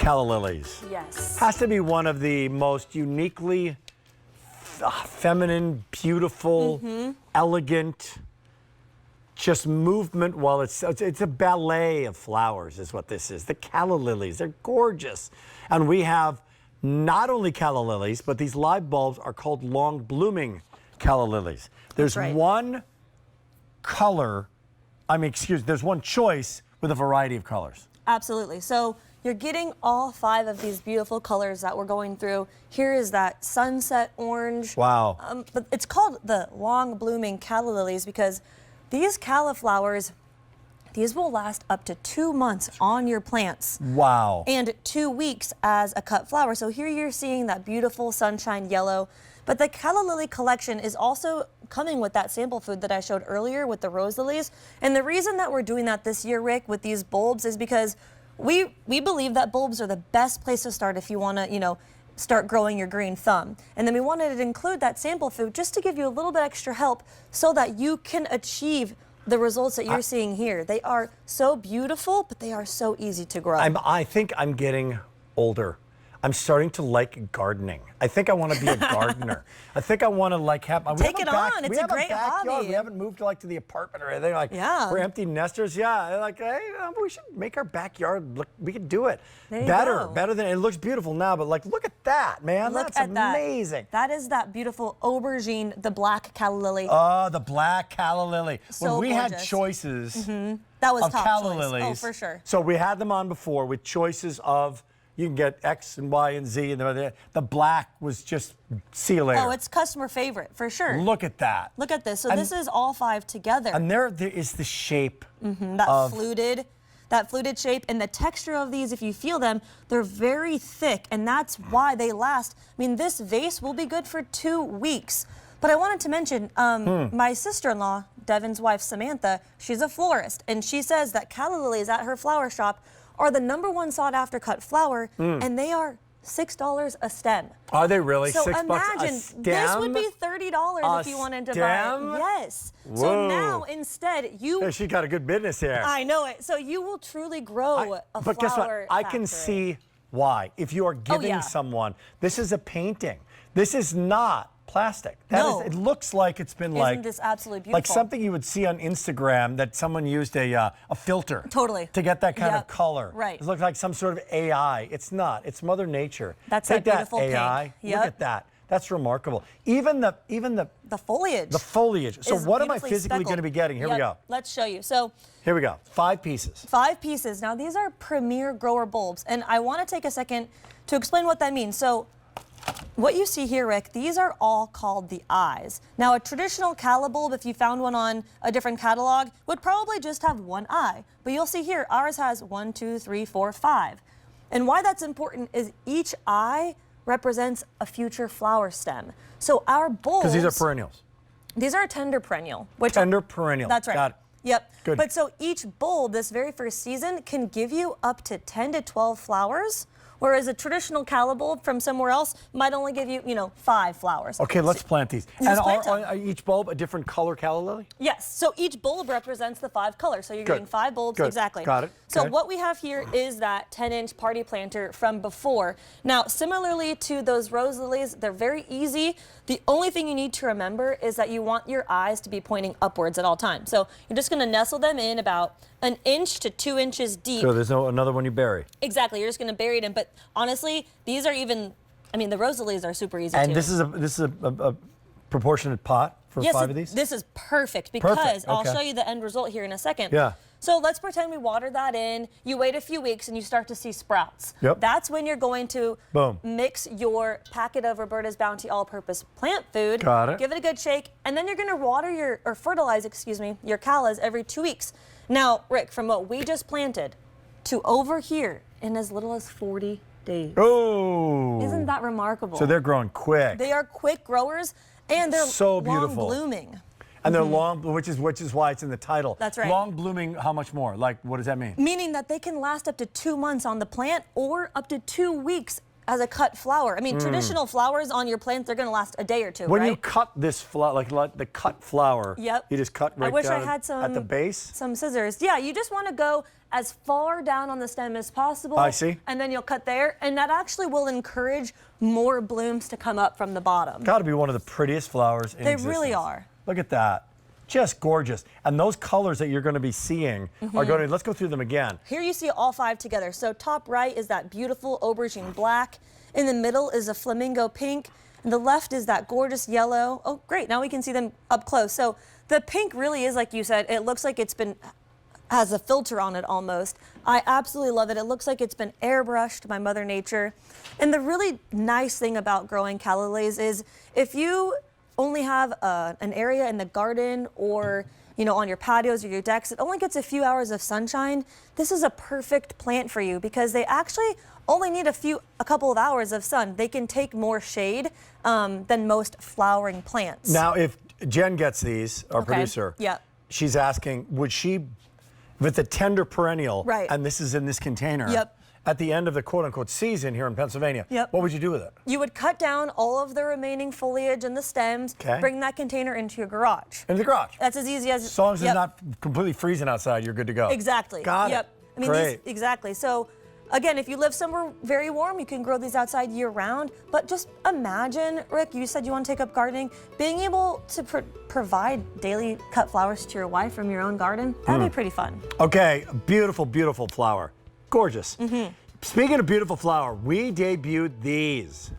Calla Lillies. Yes. Has to be one of the most uniquely feminine, beautiful, elegant, just movement. Well, it's a ballet of flowers is what this is. The Calla Lillies, they're gorgeous. And we have not only Calla Lillies, but these live bulbs are called long blooming Calla Lillies. There's one color, there's one choice with a variety of colors. Absolutely. So you're getting all 5 of these beautiful colors that we're going through. Here is that sunset orange. Wow. But it's called the long blooming Calla Lillies because these Calla flowers, these will last up to 2 months on your plants. Wow. And 2 weeks as a cut flower. So here you're seeing that beautiful sunshine yellow. But the Calla Lily collection is also coming with that sample food that I showed earlier with the rose lilies. And the reason that we're doing that this year, Rick, with these bulbs is because we believe that bulbs are the best place to start if you want to, start growing your green thumb. And then we wanted to include that sample food just to give you a little bit extra help so that you can achieve the results that you're seeing here. They are so beautiful, but they are so easy to grow. I think I'm getting older. I'm starting to like gardening. I think I want to be a gardener. I think I want to have. Take it on. It's a great hobby. We haven't moved to the apartment or anything. Yeah. We're empty nesters. Yeah. Hey, we should make our backyard look. We could do it Better than it looks beautiful now. But look at that, man. Look That's at amazing. That is that beautiful aubergine, the black Calla Lily. Oh, the black Calla Lily. So when we gorgeous. had choices That was of top Calla choice. Lilies. Oh, for sure. So we had them on before with choices of. You can get X and Y and Z, and the black was just see you later. Oh, it's customer favorite for sure. Look at that. Look at this. So this is all 5 together. And there is the shape that fluted shape, and the texture of these, if you feel them, they're very thick, and that's why they last. This vase will be good for 2 weeks. But I wanted to mention, my sister-in-law, Devin's wife, Samantha, she's a florist, and she says that Calla Lilies at her flower shop are the #1 sought-after cut flower, and they are $6 a stem. Are they really? So $6 imagine, a stem? this would be $30 if you wanted to buy it. Yes. Whoa. So now instead She got a good business here. I know it. So you will truly grow a flower. But guess what? I can see why. If you are giving someone, this is a painting. This is not plastic. It looks like it's been Isn't this absolutely beautiful? like something you would see on Instagram that someone used a filter to get that kind of color. Right. It looks like some sort of AI. It's not. It's Mother Nature. That's Take that beautiful AI. pink. Yep. Look at that. That's remarkable. Even the foliage. The foliage. So what am I beautifully physically going to be getting? Here we go. Let's show you. So here we go. 5 pieces. 5 pieces. Now these are premier grower bulbs, and I want to take a second to explain what that means. So what you see here, Rick, these are all called the eyes. Now, a traditional Calla bulb, if you found one on a different catalog, would probably just have 1 eye. But you'll see here, ours has 1, 2, 3, 4, 5. And why that's important is each eye represents a future flower stem. So our bulbs... Because these are perennials. These are a tender perennial. Tender perennial. That's right. Got it. Yep. Good. But so each bulb, this very first season, can give you up to 10 to 12 flowers. Whereas a traditional Calla bulb from somewhere else might only give you, 5 flowers. Okay, let's plant these. And are each bulb a different color Calla Lily? Yes. So each bulb represents the 5 colors. So you're getting 5 bulbs. Good. Exactly. Got it. So what we have here is that 10-inch party planter from before. Now, similarly to those rose lilies, they're very easy. The only thing you need to remember is that you want your eyes to be pointing upwards at all times. So you're just going to nestle them in about 1 inch to 2 inches deep. So there's another one you bury. Exactly. You're just going to bury it in. But honestly, these are even, the rose lilies are super easy too. And this is a proportionate pot for 5 of these? This is perfect because I'll Okay. show you the end result here in a second. Yeah. So let's pretend we water that in. You wait a few weeks and you start to see sprouts. Yep. That's when you're going to mix your packet of Roberta's Bounty all-purpose plant food. Got it. Give it a good shake, and then you're going to water or fertilize, your callas every 2 weeks. Now, Rick, from what we just planted to over here in as little as 40 days. Oh. Isn't that remarkable? So they're growing quick. They are quick growers, and they're so beautiful. long blooming. And they're long, which is why it's in the title. That's right. Long blooming, how much more? Like, what does that mean? Meaning that they can last up to 2 months on the plant or up to 2 weeks as a cut flower. I mean, traditional flowers on your plants, they're going to last a day or two, When right? you cut this flower, like the cut flower, Yep. you just cut right I wish down I had some, at the base? some scissors. Yeah, you just want to go as far down on the stem as possible. I see. And then you'll cut there, and that actually will encourage more blooms to come up from the bottom. Got to be one of the prettiest flowers in They existence. really are. Look at that. Just gorgeous. And those colors that you're going to be seeing are going to, let's go through them again. Here you see all 5 together. So top right is that beautiful aubergine black. In the middle is a flamingo pink. And the left is that gorgeous yellow. Oh, great. Now we can see them up close. So the pink really is, like you said, it looks like it's been, has a filter on it almost. I absolutely love it. It looks like it's been airbrushed by Mother Nature. And the really nice thing about growing calla lilies is if you only have an area in the garden or on your patios or your decks, it only gets a few hours of sunshine. This is a perfect plant for you because they actually only need a couple of hours of sun. They can take more shade than most flowering plants. Now, if Jen gets these, our producer, she's asking, would she, if it's a tender perennial, right, and this is in this container, at the end of the quote-unquote season here in Pennsylvania, what would you do with it? You would cut down all of the remaining foliage and the stems, bring that container into your garage. In the garage? That's as easy as... As long as it's not completely freezing outside, you're good to go. Exactly. Got it. I mean, Great. Exactly. So, again, if you live somewhere very warm, you can grow these outside year-round. But just imagine, Rick, you said you want to take up gardening, being able to provide daily cut flowers to your wife from your own garden, that'd be pretty fun. Okay, beautiful, beautiful flower. Gorgeous. Speaking of beautiful flower, we debuted these.